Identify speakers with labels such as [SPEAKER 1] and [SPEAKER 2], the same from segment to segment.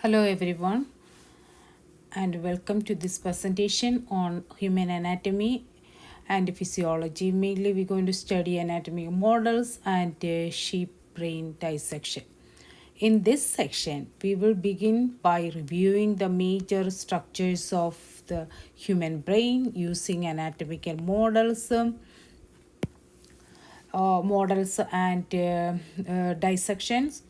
[SPEAKER 1] Hello, everyone, and welcome to this presentation on human anatomy and physiology. Mainly, we're going to study anatomy models and sheep brain dissection. In this section, we will begin by reviewing the major structures of the human brain using anatomical models and dissections.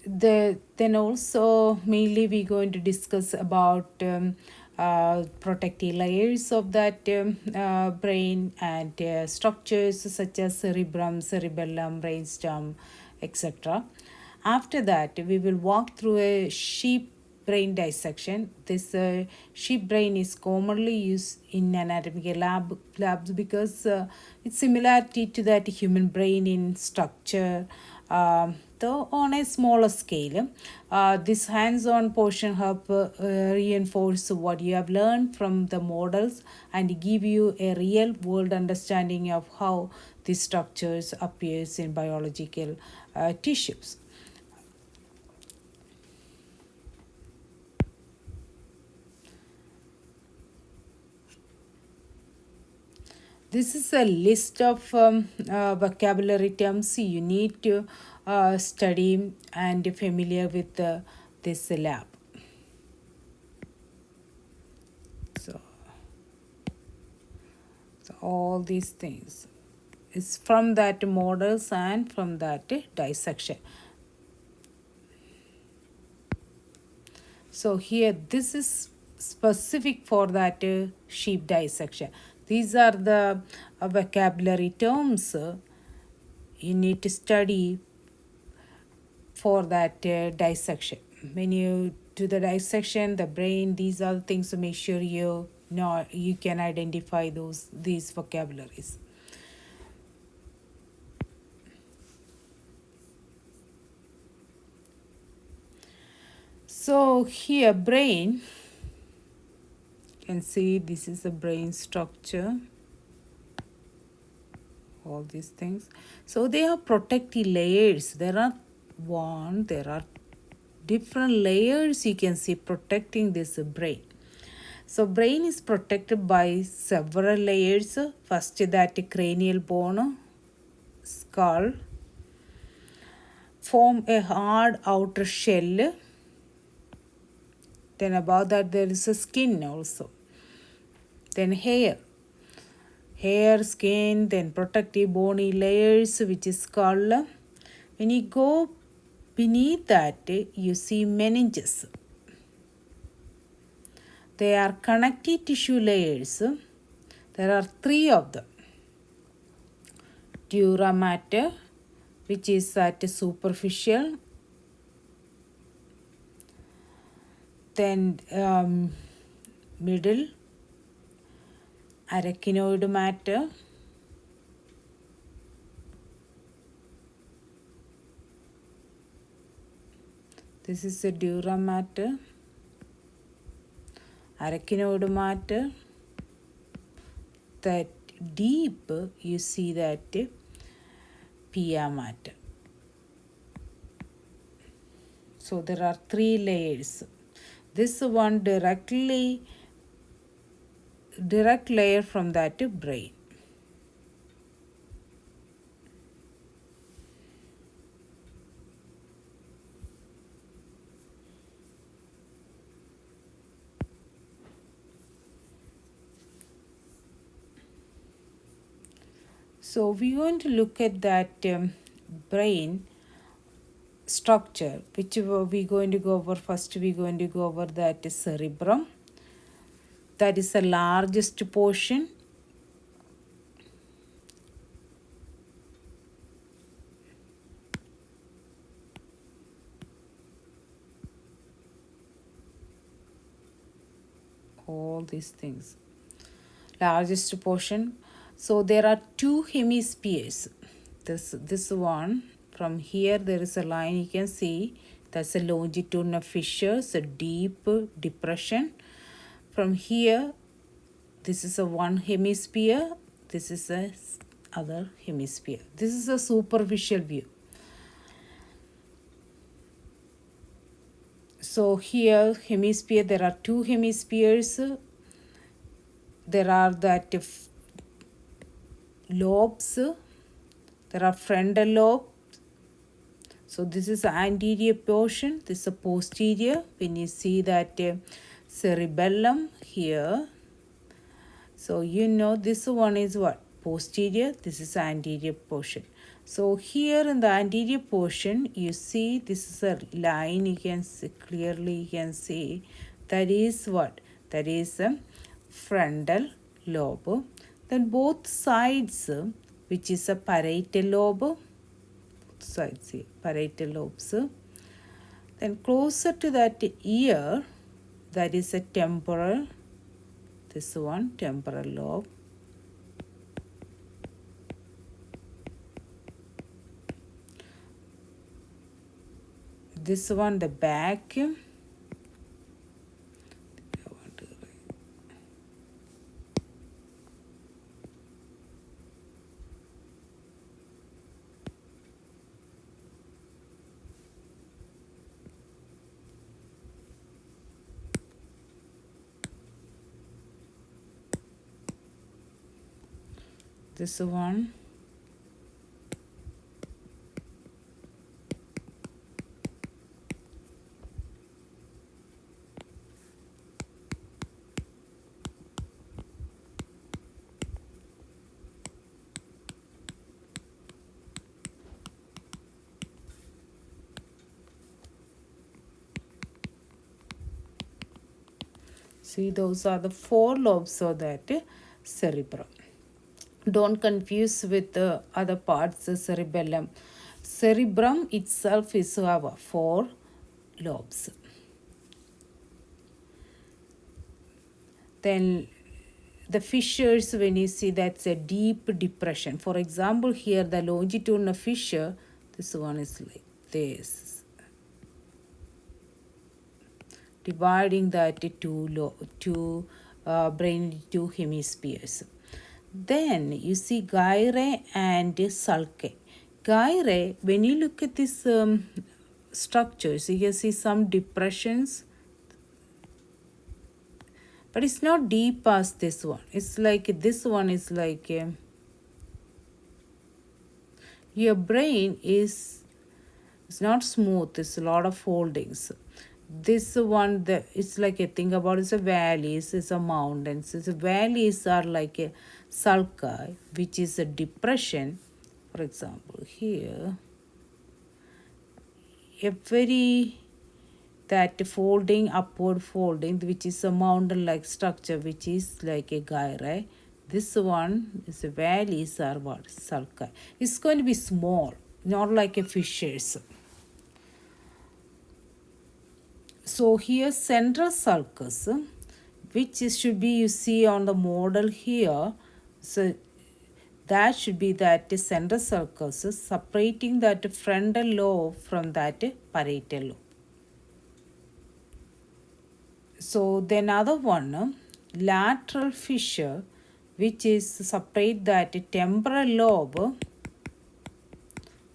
[SPEAKER 1] Then also mainly we're going to discuss about protective layers of that brain and structures such as cerebrum, cerebellum, brainstem, etc. After that, we will walk through a sheep brain dissection. This sheep brain is commonly used in anatomical labs because it's similarity to that human brain in structure, though on a smaller scale. This hands-on portion help reinforce what you have learned from the models and give you a real-world understanding of how these structures appears in biological tissues. This is a list of vocabulary terms you need to study and familiar with this lab. So, so all these things is from that models and from that dissection. So here this is specific for that sheep dissection. These are the vocabulary terms you need to study for that dissection. When you do the dissection, the brain, these are the things to make sure you know you can identify these vocabularies. So here brain, you can see this is the brain structure, all these things. So they are protective layers. There are different layers you can see protecting this brain. So brain is protected by several layers. First that cranial bone, skull, form a hard outer shell. Then above that there is a skin also. Then hair, skin, then protective bony layers which is skull. When you go beneath that, you see meninges. They are connective tissue layers. There are three of them. Dura mater, which is at superficial. Then middle, arachnoid matter. This is the dura mater, arachnoid matter. That deep, you see that pia matter. So there are three layers. This one direct layer from that brain. So we're going to look at that brain structure, which we're going to go over first. We're going to go over that cerebrum. That is the largest portion. All these things. Largest portion. So there are two hemispheres. This one, from here there is a line you can see. That's a longitudinal fissure, a deep depression. From here, this is a one hemisphere. This is a other hemisphere. This is a superficial view. So here hemisphere, there are two hemispheres. There are that lobes. There are frontal lobe. So this is the anterior portion. This is the posterior. When you see that cerebellum here, so you know this one is what? Posterior. This is the anterior portion. So here in the anterior portion, you see this is a line. You can see clearly. You can see that is what? That is a frontal lobe. Then both sides, which is a parietal lobe. Sides here, parietal lobes. Then closer to that ear, that is a temporal. This one, temporal lobe. This one, the back. This one. See, those are the four lobes of that cerebrum. Don't confuse with the other parts, the cerebellum. Cerebrum itself is have four lobes. Then the fissures, when you see, that's a deep depression. For example, here the longitudinal fissure, this one is like this, dividing that two brain into two hemispheres. Then you see gyre and sulci. Gyre, when you look at these structures, you can see some depressions, but it's not deep as this one. It's like this one is like your brain is, it's not smooth. It's a lot of foldings. This one, it's like a thing about it's a valleys, it's a mountains. It's a valleys are like a sulci, which is a depression. For example, here, a very that folding, upward folding, which is a mountain-like structure, which is like a gyre. This one is a valleys are what? Sulci. It's going to be small, not like a fissures. So here central sulcus, which should be, you see on the model here, so that should be that central sulcus separating that frontal lobe from that parietal lobe. So then other one, lateral fissure, which is separate that temporal lobe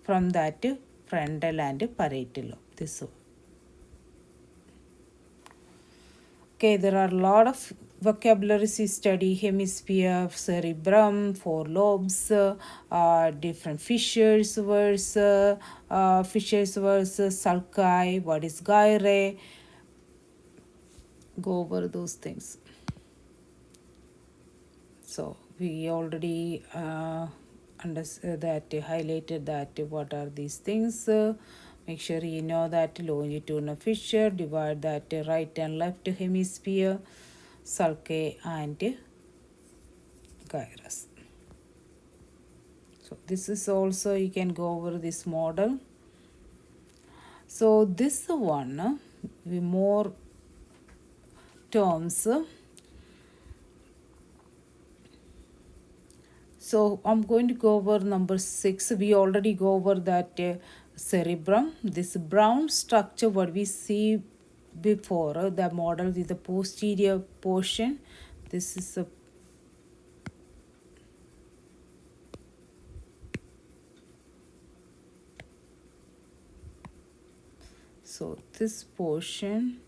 [SPEAKER 1] from that frontal and parietal lobe. This one. Okay, there are a lot of vocabularies you study: hemisphere, cerebrum, four lobes, different fissures versus sulci, what is gyre. Go over those things. So we already understood that, highlighted that what are these things. Make sure you know that longitudinal fissure, divide that right and left hemisphere, sulci and gyrus. So this is also, you can go over this model. So this one, we more terms. So I'm going to go over number 6. We already go over that cerebrum. This brown structure, what we see before, the model with the posterior portion. This is a So this portion,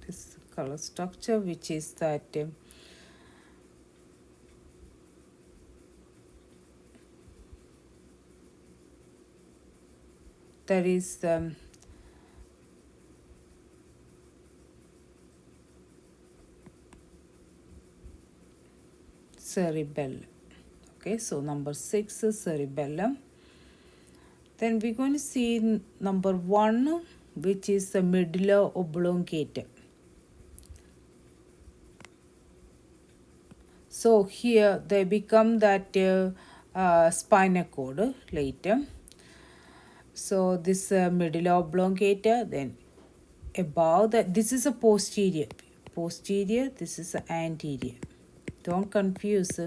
[SPEAKER 1] this color structure, which is that there is cerebellum. Okay, so number 6 is cerebellum. Then we're going to see number 1, which is the medulla oblongata. So here they become that spinal cord later. So this medulla oblongata, then above that, this is a posterior, this is a anterior. Don't confuse.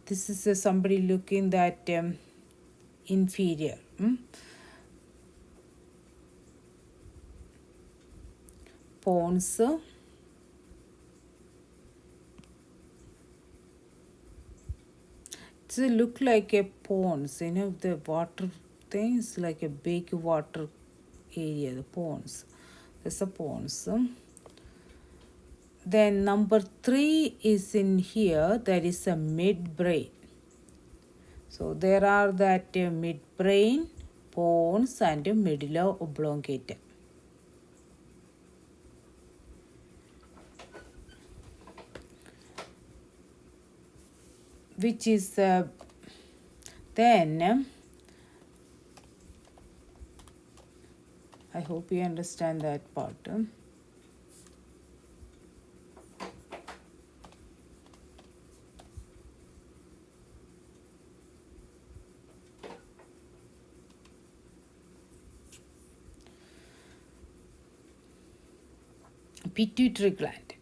[SPEAKER 1] This is somebody looking that inferior. Pons. It look like a ponds, the water things, like a big water area, the ponds. There's a ponds. Then number 3 is in here, that is a midbrain. So there are that midbrain, pons and medulla oblongata. Which is then I hope you understand that part. Pituitary gland.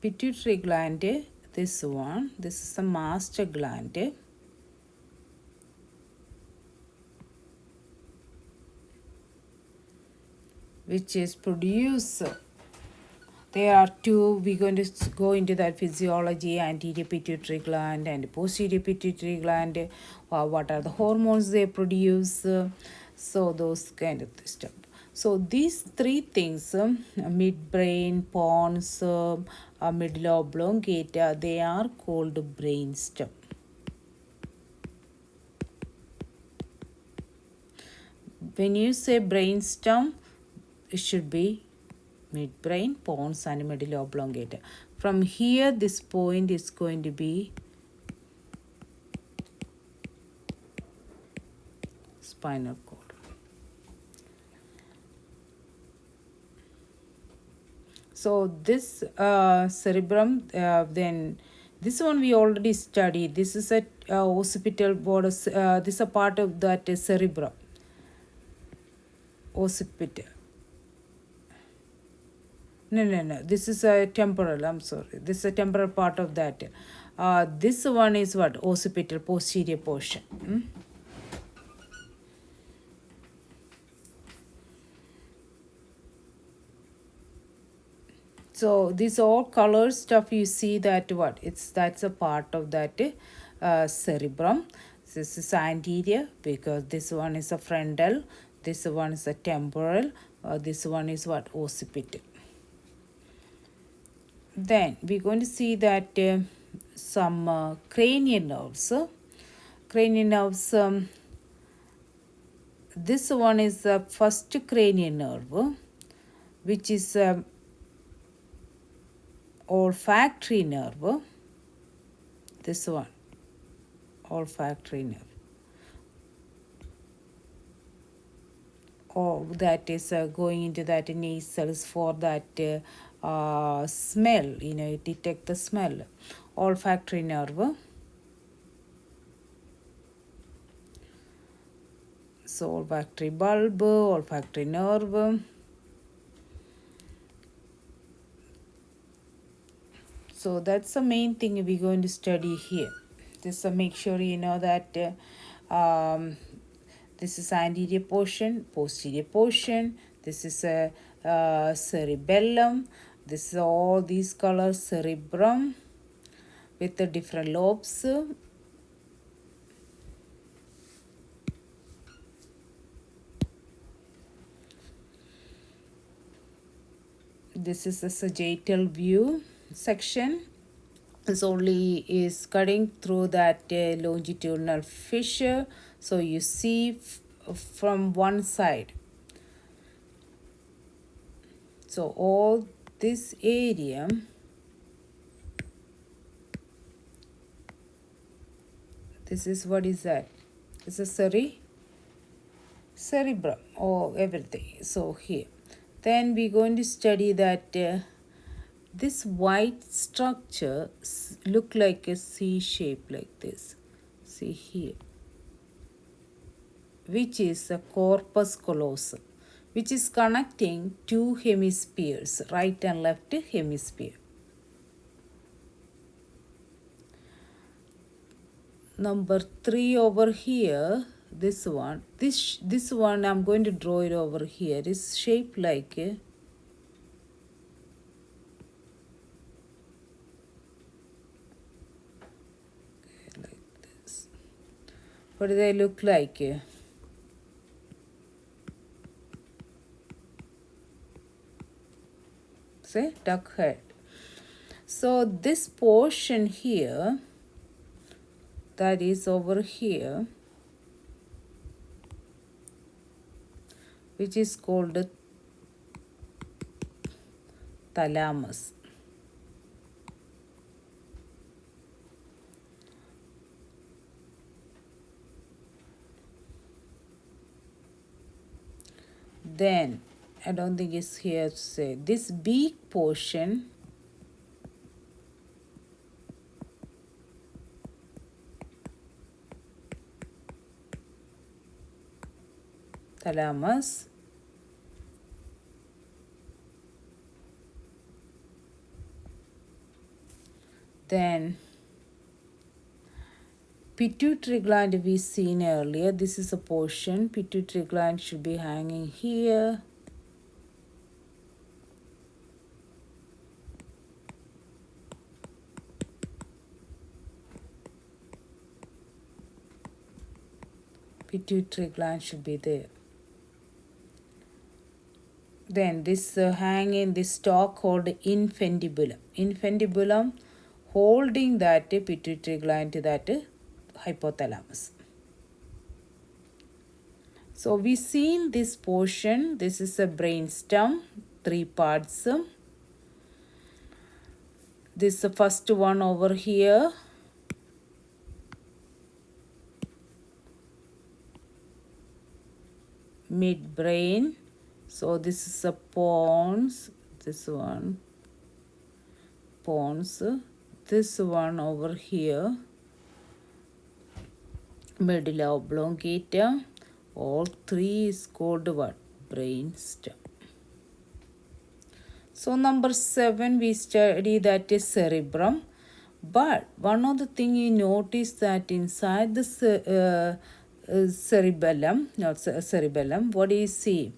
[SPEAKER 1] Pituitary gland, this one, this is the master gland. Which is produce. There are two, we're going to go into that physiology, anterior pituitary gland and posterior pituitary gland, what are the hormones they produce, so those kind of stuff. So these 3 things, midbrain, pons, medulla oblongata, they are called brainstem. When you say brainstem, it should be midbrain, pons and medulla oblongata. From here, this point is going to be spinal cord. So this cerebrum, then this one we already studied. This is a occipital border. This is a part of that cerebrum. Occipital. No. This is a temporal. I'm sorry. This is a temporal part of that. This one is what? Occipital, posterior portion. So these all color stuff, you see that what? That's a part of that cerebrum. This is anterior because this one is a frontal. This one is a temporal. This one is what? Occipital. Then we're going to see that some cranial nerves. Cranial nerves, this one is the first cranial nerve, which is olfactory nerve. This one, olfactory nerve. Or that is going into that nasals for that smell, detect the smell. Olfactory nerve. So olfactory bulb, olfactory nerve. So that's the main thing we're going to study here. Just to make sure you know that this is anterior portion, posterior portion. This is a cerebellum. This is all these colors, cerebrum with the different lobes. This is the sagittal view section. This only is cutting through that longitudinal fissure, so you see from one side. So all this area, this is, what is that? It's a cerebrum or everything. So here, then we're going to study that this white structure look like a C shape like this. See here, which is a corpus callosum, which is connecting two hemispheres, right and left hemisphere. Number 3 over here, this one, this one I'm going to draw it over here, is shaped like a what do they look like? Say duck head. So this portion here, that is over here, which is called thalamus. Then I don't think it's here to say this beak portion, thalamus. Then pituitary gland we seen earlier. This is a portion. Pituitary gland should be hanging here. Pituitary gland should be there. Then this hanging this stalk called infundibulum. Infundibulum holding that pituitary gland to that hypothalamus. So we seen this portion. This is a brainstem, 3 parts. This is the first one over here. Midbrain. So this is a pons. This one, pons. This one over here, medulla oblongata. All 3 is called what? Brainstem. So number 7 we study that is cerebrum. But one of the thing you notice that inside the cerebellum, not cerebellum, what do you see?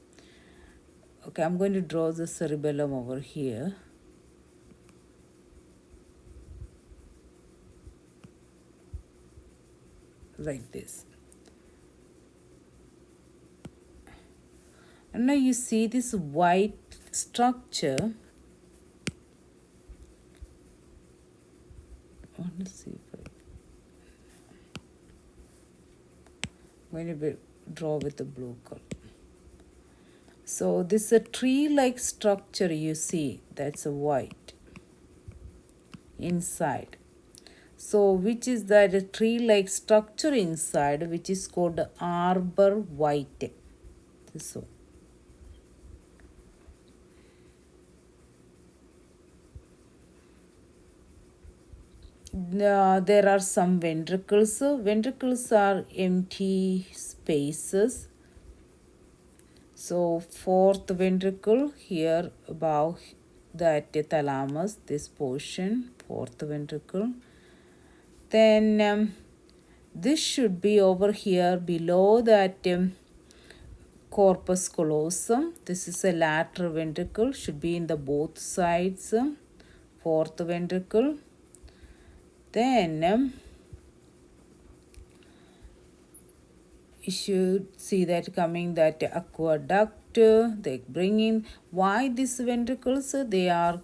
[SPEAKER 1] Okay, I'm going to draw the cerebellum over here. Like this. And now you see this white structure. I want to see if I'm going to draw with the blue color. So this is a tree-like structure you see. That's a white inside. So which is that a tree-like structure inside, which is called arbor vitae. This one. There are some ventricles. Ventricles are empty spaces. So 4th ventricle here above that thalamus, this portion, 4th ventricle. Then this should be over here below that corpus callosum. This is a lateral ventricle, should be in the both sides, 4th ventricle. Then you should see that coming that aqueduct, they bring in. Why these ventricles? They are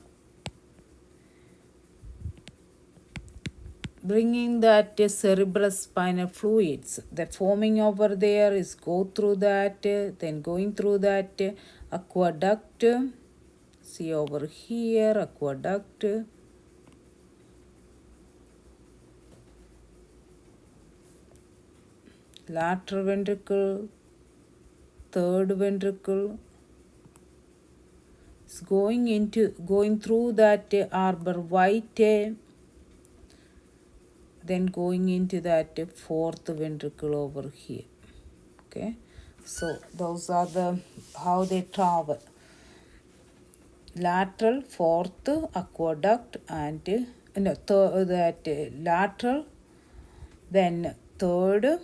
[SPEAKER 1] bringing that cerebral spinal fluids that forming over there is go through that, then going through that aqueduct. See over here, aqueduct. Lateral ventricle, third ventricle. It's going through that arbor white, then going into that fourth ventricle over here. Okay, so those are the how they travel. Lateral, fourth, aqueduct, and that lateral, then third,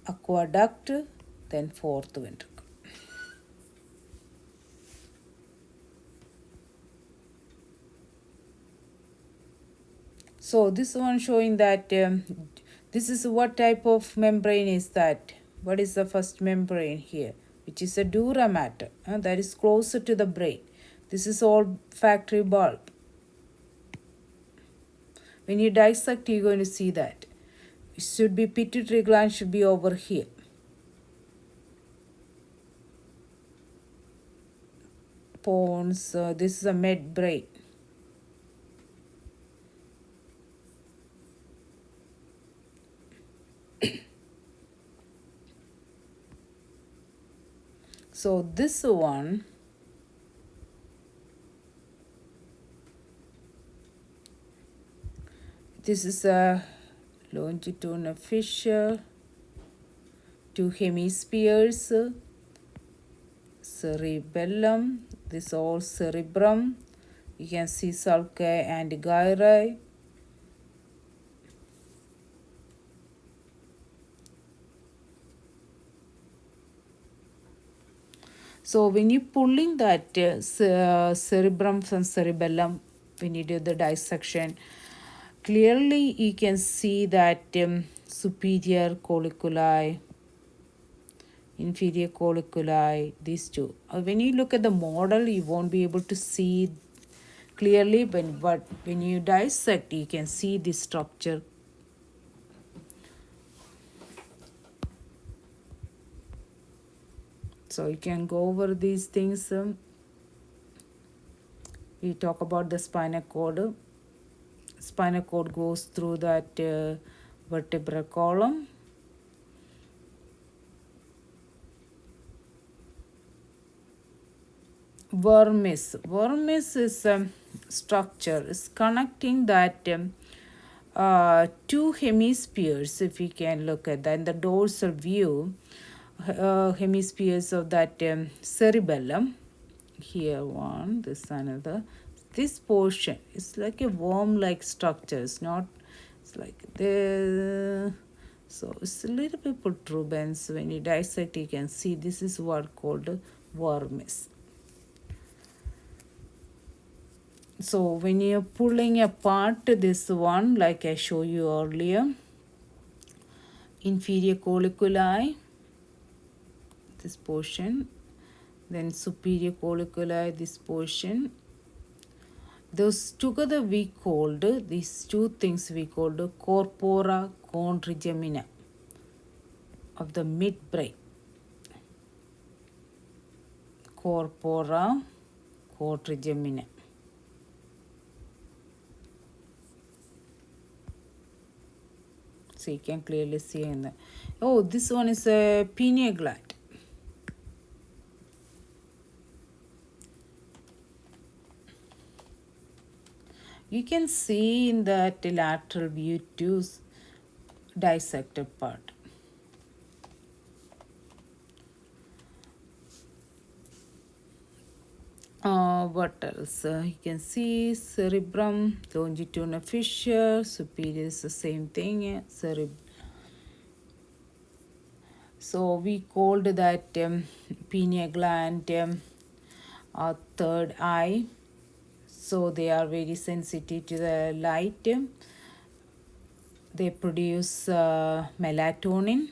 [SPEAKER 1] aqueduct, then fourth ventricle. So this one showing that this is what type of membrane is that. What is the first membrane here? Which is a dura mater that is closer to the brain. This is olfactory bulb. When you dissect, you're going to see that. It should be pituitary gland should be over here. Pons, this is a midbrain. So this one, this is a longitudinal fissure, two hemispheres, cerebellum, this all cerebrum. You can see sulci and gyri. So when you pulling that cerebrum from cerebellum, when you do the dissection, clearly you can see that superior colliculi, inferior colliculi, these two. When you look at the model, you won't be able to see clearly, but when you dissect, you can see the structure. So you can go over these things. We talk about the spinal cord. Spinal cord goes through that vertebral column. Vermis is a structure. It's connecting that two hemispheres. If you can look at that in the dorsal view, hemispheres of that cerebellum. Here one, this another. This portion is like a worm-like structure. It's not. It's like the. So it's a little bit protuberance. When you dissect, you can see this is what called vermis. So when you're pulling apart this one, like I showed you earlier, inferior colliculi, this portion, then superior colliculi, this portion. Those together we called, these two things we called corpora chondrigemina of the midbrain. Corpora chondrigemina. So you can clearly see in the. Oh, this one is a pineal gland. You can see in that lateral view too, dissected part. What else? You can see cerebrum, longitudinal fissure, superior is the same thing, cerebrum. So we called that pineal gland third eye. so they are very sensitive to the light. They produce melatonin.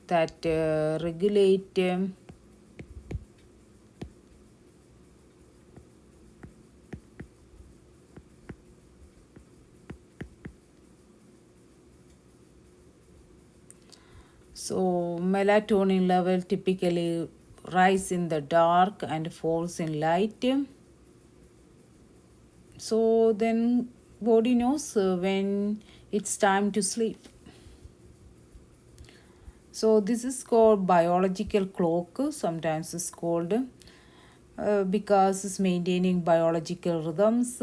[SPEAKER 1] That regulate so melatonin level typically rise in the dark and falls in light. So then body knows when it's time to sleep. So this is called biological clock. Sometimes it's called because it's maintaining biological rhythms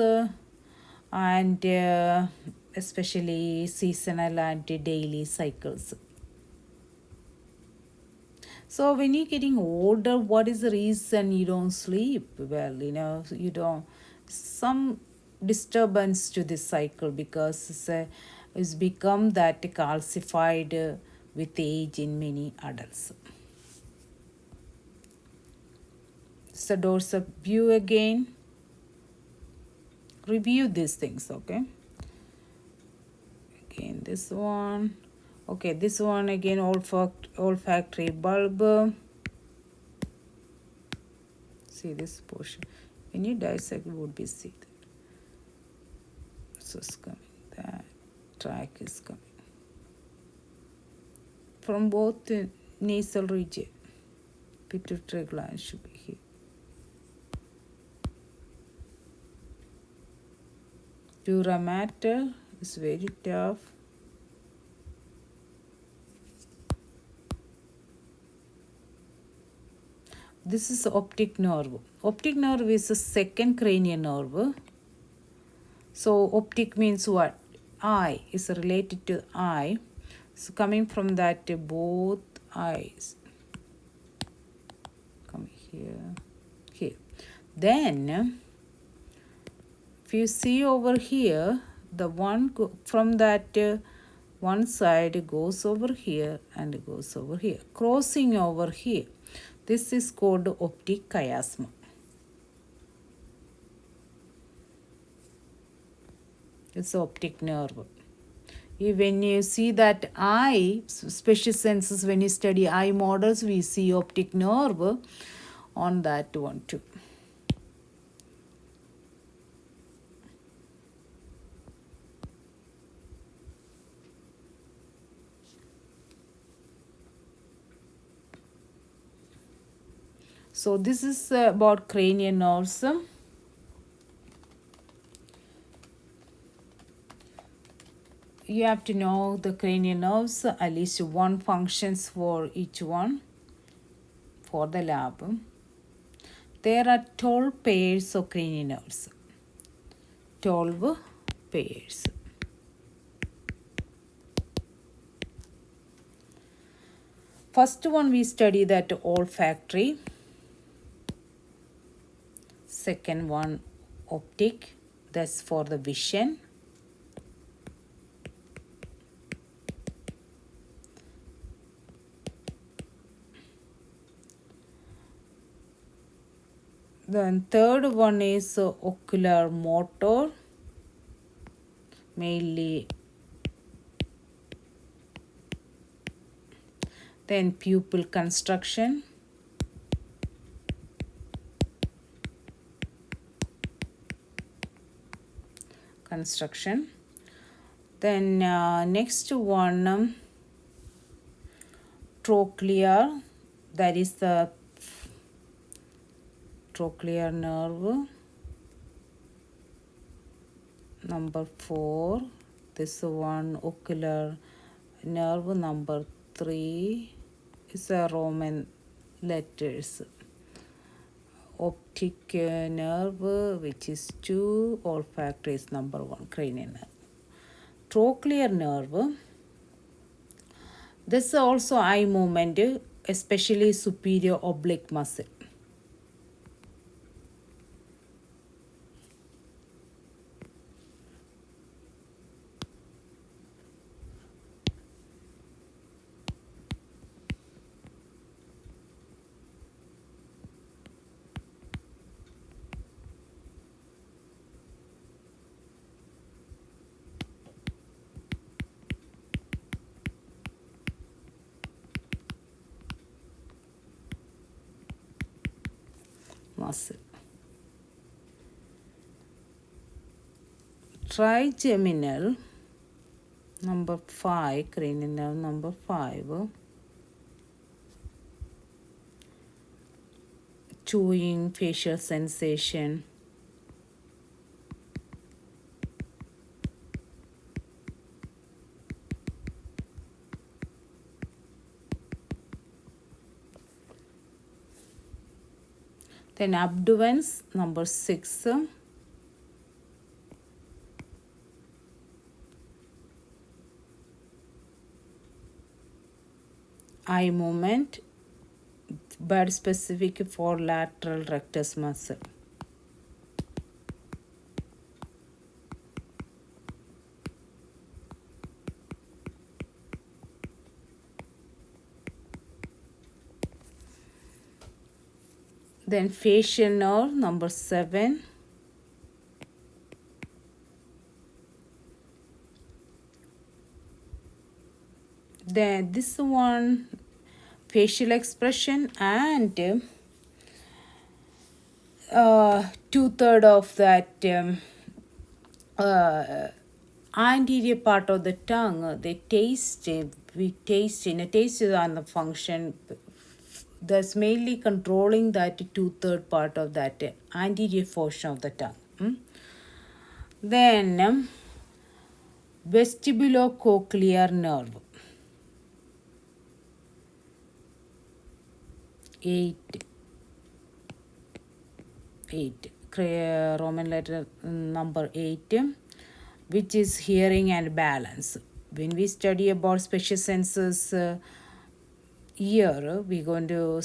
[SPEAKER 1] and especially seasonal and daily cycles. So when you're getting older, what is the reason you don't sleep? Well, you don't some disturbance to this cycle because it's become that calcified with age in many adults. So dorsal view again. Review these things, okay? Again, this one. Okay, this one again, olfactory bulb. See this portion. When you dissect, you would be see that. So it's coming. That track is coming from both the nasal region. Pituitary gland should be here. Dura mater is very tough. This is optic nerve. Optic nerve is the second cranial nerve. So optic means what? Eye is related to eye. So coming from that, both eyes. Come here. Then, if you see over here, the one from that one side goes over here and goes over here, crossing over here. This is called optic chiasma. It's optic nerve. When you see that eye, special senses, when you study eye models, we see optic nerve on that one too. So this is about cranial nerves. You have to know the cranial nerves, at least one functions for each one for the lab. There are 12 pairs of cranial nerves. 12 pairs. First one we study that olfactory. Second one optic, that's for the vision. Then third one is ocular motor, mainly. Then pupil construction. Then next one, trochlear, that is the trochlear nerve. Number 4, this one ocular nerve. Number 3 is a Roman letters. Optic nerve, which is 2, olfactory is number 1, cranial nerve. Trochlear nerve, this is also eye movement, especially superior oblique muscle. muscle. Trigeminal, number 5, cranial nerve number 5. Chewing, facial sensation. Then abducens, number 6. Eye movement, but specific for lateral rectus muscle. Then facial nerve, number 7. Then this one, facial expression, and 2/3 of that anterior part of the tongue, they taste, we taste, in a taste is on the function that's mainly controlling that 2/3 part of that anterior portion of the tongue. Then vestibulocochlear nerve, 8, Roman letter number 8, which is hearing and balance. When we study about special senses here, we're going to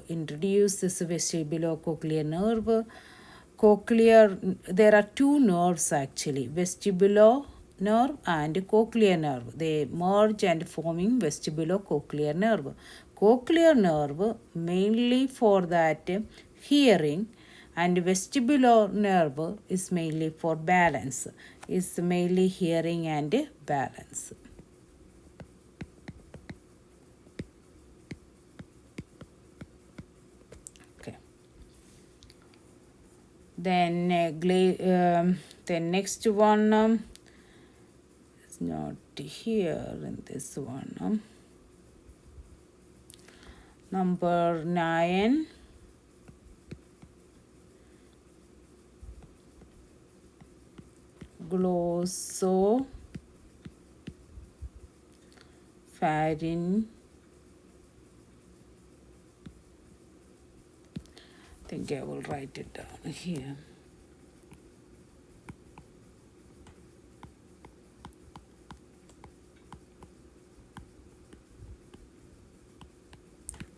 [SPEAKER 1] introduce this vestibulocochlear nerve. There are two nerves actually, vestibular nerve and cochlear nerve. They merge and forming vestibulocochlear nerve. Cochlear nerve mainly for that hearing, and vestibular nerve is mainly for balance. It's mainly hearing and balance. Okay. Then the next one is not here in this one. Number 9. Glossopharyngeal. I think I will write it down here.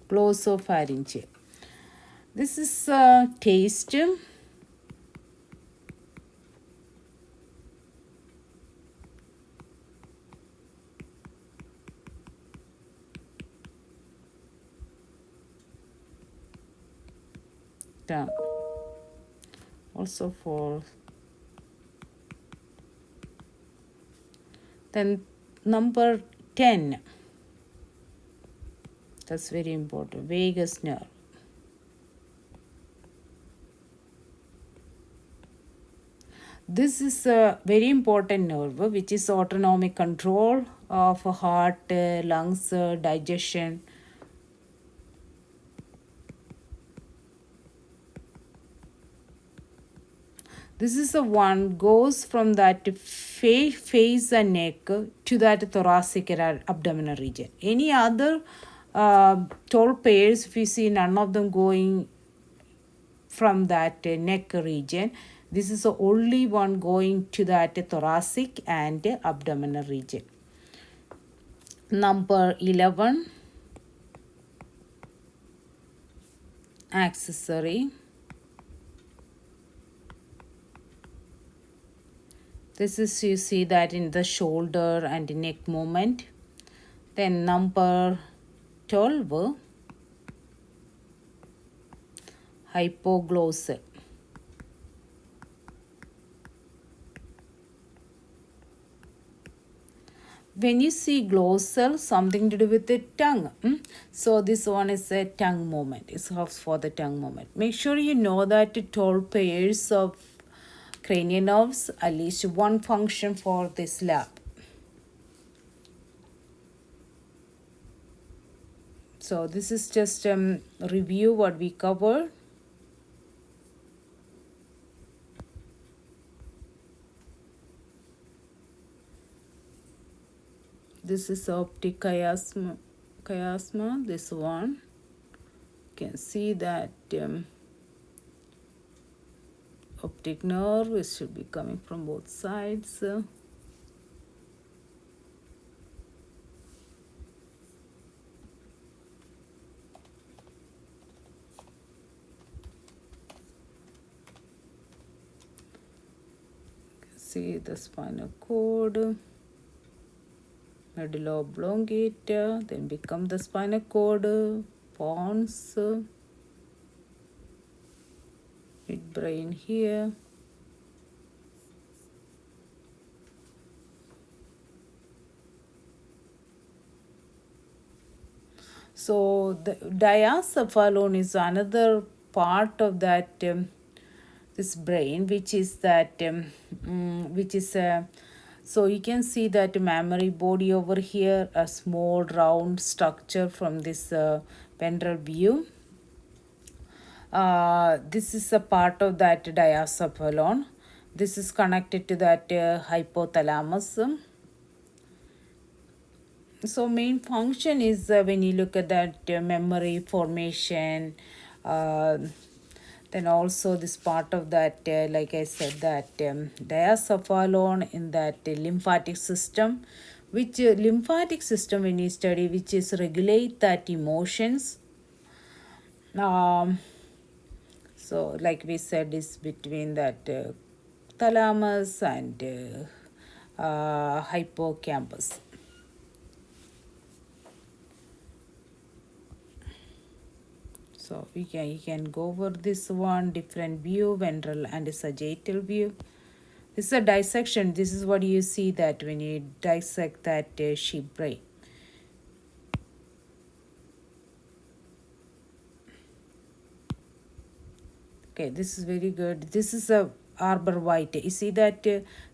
[SPEAKER 1] Glossopharyngeal. This is taste. Also for then number 10, that's very important, vagus nerve. This is a very important nerve which is autonomic control of heart, lungs, digestion. This is the one goes from that face and neck to that thoracic abdominal region. Any other 12 pairs, if you see none of them going from that neck region, this is the only one going to that thoracic and abdominal region. Number 11, accessory. This is, you see that in the shoulder and neck movement. Then number 12, hypoglossal. when you see glossal, something to do with the tongue. So this one is a tongue movement. It helps for the tongue movement. Make sure you know that 12 pairs of cranial nerves, at least one function for this lab. So this is just review what we covered. This is optic chiasma, this one. You can see that optic nerve, it should be coming from both sides. See the spinal cord, medulla oblongata, then become the spinal cord, pons, midbrain here. So the diacephalon is another part of that this brain, which is that so you can see that mammary body over here, a small round structure from this ventral view. This is a part of that diacephalon. This is connected to that hypothalamus. So main function is when you look at that memory formation, then also this part of that, like I said, that diacephalon in that lymphatic system, which lymphatic system when you study, which is regulate that emotions. So like we said, is between that thalamus and hippocampus. So you can go over this one, different view, ventral and sagittal view. This is a dissection. This is what you see that when you dissect that sheep brain. Okay, this is very good. This is a arbor white. You see that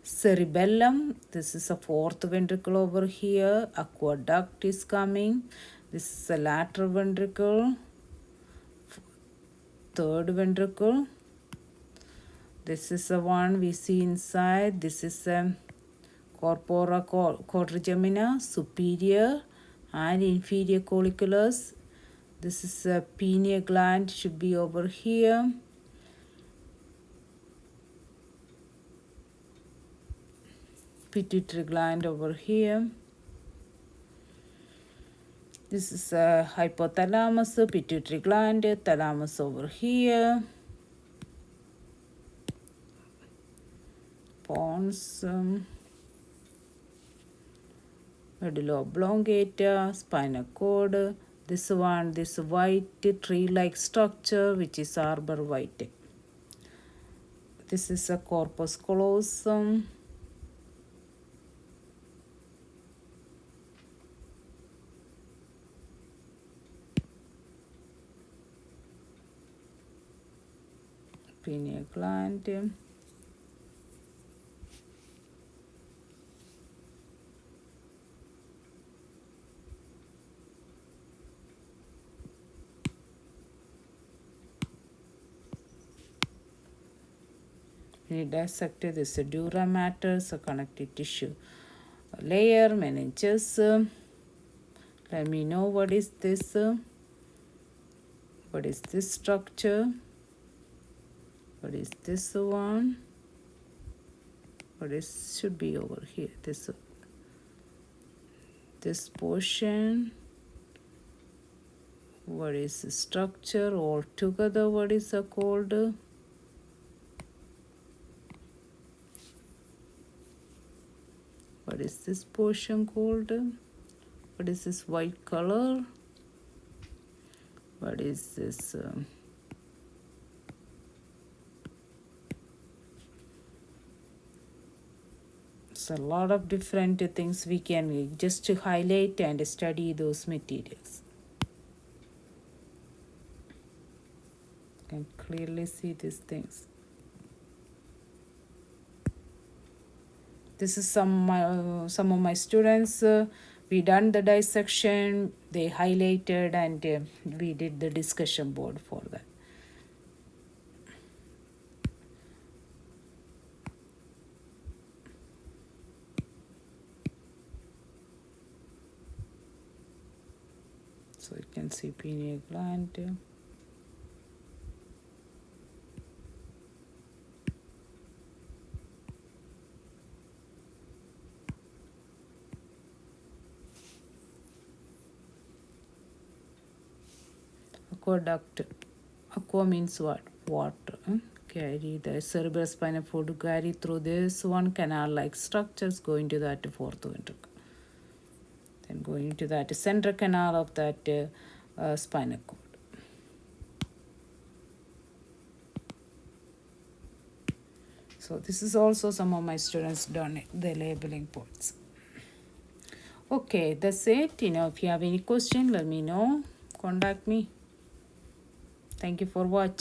[SPEAKER 1] cerebellum. This is a fourth ventricle over here. Aqueduct is coming. This is a lateral ventricle. Third ventricle. This is the one we see inside. This is a corpora quadrigemina, superior and inferior colliculus. This is a pineal gland, should be over here. Pituitary gland over here. This is a hypothalamus, pituitary gland, thalamus over here. Pons, medulla oblongata, spinal cord. This one, this white tree-like structure, which is arbor white. This is a corpus callosum. Pineal gland. We dissected this dura mater, so connective tissue layer, meninges. Let me know what is this. What is this structure? What is this one? What is should be over here? This portion. What is the structure all together? What is called? What is this portion called? What is this white color? What is this? There's a lot of different things we can just to highlight and study those materials. You can clearly see these things. This is some of my students. We done the dissection. They highlighted and we did the discussion board for that. So you can see pineal gland. Aqueduct. Aqua means what? Water. Carry the cerebral spinal fluid to carry through this one canal-like structures going to that fourth ventricle. Then going to that central canal of that spinal cord. So this is also some of my students done it, the labeling points. Okay, that's it. If you have any question, let me know. Contact me. Thank you for watching.